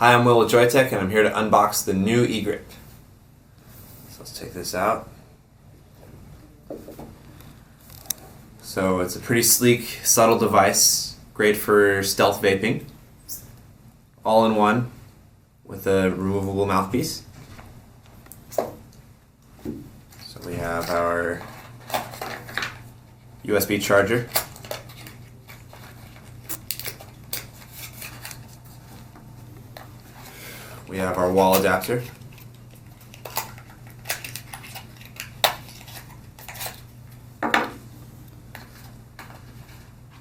Hi, I'm Will with Joyetech, and I'm here to unbox the new eGrip. So let's take this out. So it's a pretty sleek, subtle device, great for stealth vaping. All in one with a removable mouthpiece. So we have our USB charger. We have our wall adapter.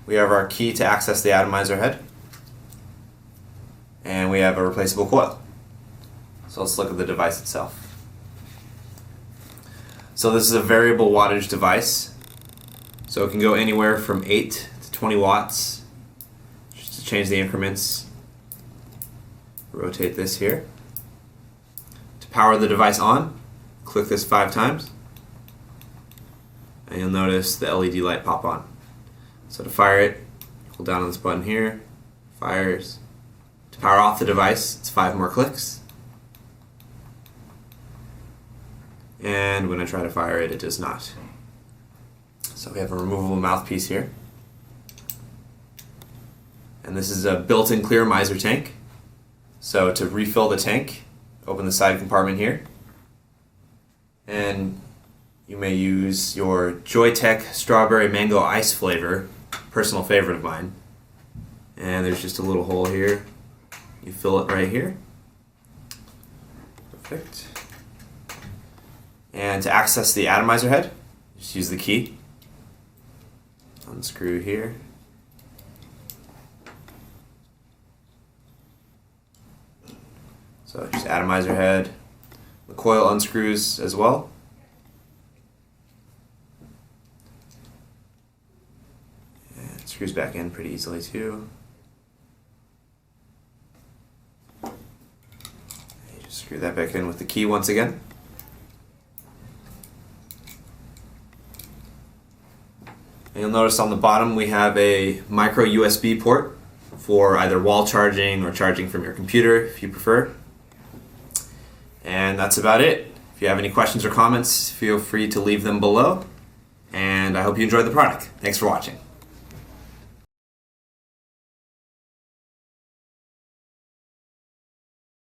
We have our key to access the atomizer head. And we have a replaceable coil. So let's look at the device itself. So this is a variable wattage device. So it can go anywhere from 8 to 20 watts. Just to change the increments. Rotate this here. To power the device on, click this 5 times. And you'll notice the LED light pop on. So to fire it, hold down on this button here, fires. To power off the device, it's 5 more clicks. And when I try to fire it, it does not. So we have a removable mouthpiece here. And this is a built-in clear miser tank. So to refill the tank, open the side compartment here. And you may use your Joyetech strawberry mango ice flavor, personal favorite of mine. And there's just a little hole here. You fill it right here. Perfect. And to access the atomizer head, just use the key. Unscrew here. So just atomizer head. The coil unscrews as well. And it screws back in pretty easily too. And you just screw that back in with the key once again. And you'll notice on the bottom we have a micro USB port for either wall charging or charging from your computer if you prefer. And that's about it. If you have any questions or comments, feel free to leave them below. And I hope you enjoyed the product. Thanks for watching.